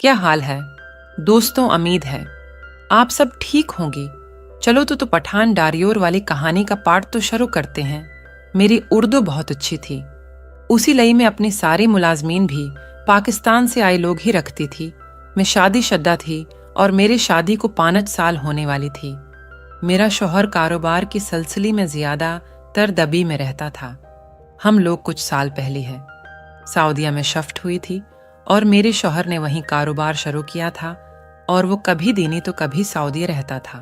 क्या हाल है दोस्तों? उम्मीद है आप सब ठीक होंगे। चलो तो पठान डारियोर वाली कहानी का पाठ तो शुरू करते हैं। मेरी उर्दू बहुत अच्छी थी। उसी लई में अपनी सारी मुलाजमीन भी पाकिस्तान से आए लोग ही रखती थी। मैं शादीशुदा थी और मेरे शादी को 5 साल होने वाली थी। मेरा शौहर कारोबार की सिलसिले में ज्यादा तर दबी में रहता था। हम लोग कुछ साल पहले है सऊदीया में शिफ्ट हुई थी और मेरे शौहर ने वहीं कारोबार शुरू किया था और वो कभी दीनी तो कभी सऊदी रहता था।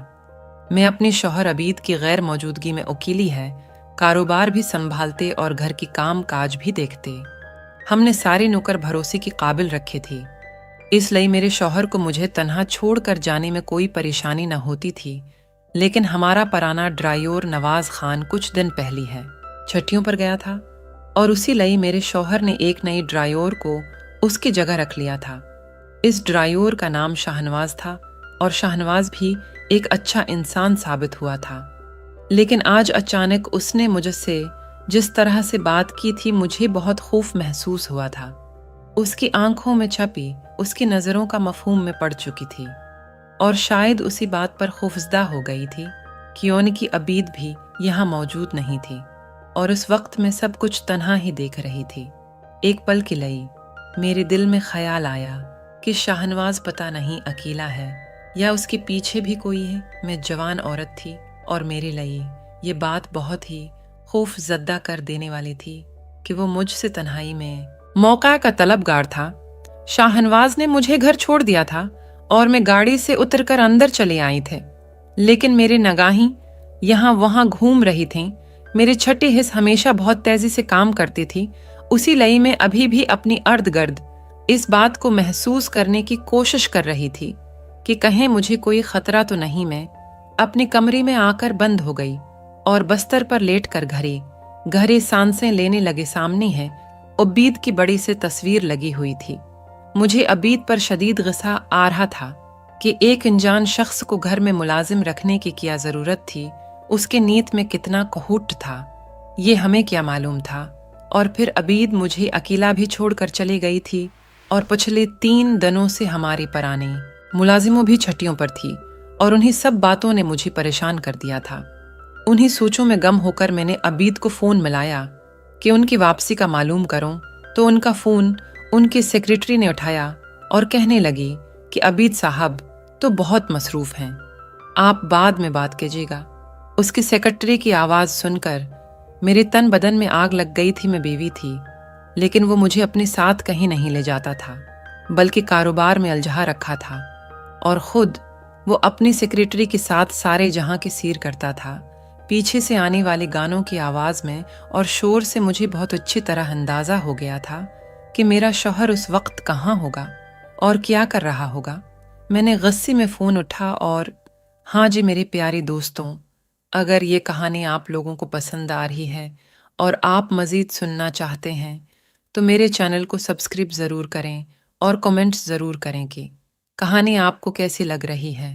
मैं अपने शौहर अबीद की गैर मौजूदगी में वकीली है, कारोबार भी संभालते और घर की काम काज भी देखते। हमने सारे नौकर भरोसे की काबिल रखे थे, इसलिए मेरे शौहर को मुझे तन्हा छोड़कर जाने में कोई परेशानी न होती थी। लेकिन हमारा पराना ड्राइवर नवाज खान कुछ दिन पहले है छुट्टियों पर गया था और उसी लई मेरे शौहर ने एक नई ड्राइवर को उसकी जगह रख लिया था। इस ड्राइवर का नाम शाहनवाज था और शाहनवाज भी एक अच्छा इंसान साबित हुआ था। लेकिन आज अचानक उसने मुझसे जिस तरह से बात की थी, मुझे बहुत खौफ महसूस हुआ था। उसकी आंखों में छपी उसकी नज़रों का मफहूम में पड़ चुकी थी और शायद उसी बात पर खौफजदा हो गई थी कि उनकी अबीद भी यहाँ मौजूद नहीं थी और उस वक्त में सब कुछ तन्हा ही देख रही थी। एक पल के लिए मेरे दिल में ख्याल आया कि शाहनवाज पता नहीं अकेला है या उसके पीछे भी कोई है। मैं जवान औरत थी और मेरे लिए ये बात बहुत ही खौफ ज़दा कर देने वाली थी कि वो मुझसे तन्हाई में मौका का तलबगार था। शाहनवाज ने मुझे घर छोड़ दिया था और मैं गाड़ी से उतरकर अंदर चले आई थे, लेकिन मेरे निगाहें यहाँ वहाँ घूम रही थीं। मेरे छठी हिस्स हमेशा बहुत तेजी से काम करती थी। उसी लई में अभी भी अपनी अर्द गर्द इस बात को महसूस करने की कोशिश कर रही थी कि कहीं मुझे कोई खतरा तो नहीं। मैं अपने कमरे में आकर बंद हो गई और बस्तर पर लेटकर घरे सांसें लेने लगे। सामने है अबीद की बड़ी से तस्वीर लगी हुई थी। मुझे अबीद पर शदीद गुस्सा आ रहा था कि एक अनजान शख्स को घर में मुलाजिम रखने की क्या जरूरत थी। उसके नीयत में कितना कहूट था ये हमें क्या मालूम था। और फिर अबीद मुझे अकेला भी छोड़कर चली गई थी और पिछले 3 दिनों से हमारे पराने मुलाजिमों भी छुट्टियों पर थी और उन्हीं सब बातों ने मुझे परेशान कर दिया था। उन्हीं सोचों में गम होकर मैंने अबीद को फ़ोन मिलाया कि उनकी वापसी का मालूम करूं, तो उनका फ़ोन उनके सेक्रेटरी ने उठाया और कहने लगी कि अबीद साहब तो बहुत मसरूफ़ हैं, आप बाद में बात कीजिएगा। उसकी सेक्रेटरी की आवाज़ सुनकर मेरे तन बदन में आग लग गई थी। मैं बीवी थी, लेकिन वो मुझे अपने साथ कहीं नहीं ले जाता था, बल्कि कारोबार में उलझा रखा था और ख़ुद वो अपनी सेक्रेटरी के साथ सारे जहां की सीर करता था। पीछे से आने वाले गानों की आवाज़ में और शोर से मुझे बहुत अच्छी तरह अंदाज़ा हो गया था कि मेरा शौहर उस वक्त कहाँ होगा और क्या कर रहा होगा। मैंने गुस्से में फ़ोन उठा और हाँ जी मेरे प्यारे दोस्तों, अगर ये कहानी आप लोगों को पसंद आ रही है और आप मज़ीद सुनना चाहते हैं तो मेरे चैनल को सब्सक्राइब ज़रूर करें और कमेंट्स ज़रूर करें कि कहानी आपको कैसी लग रही है।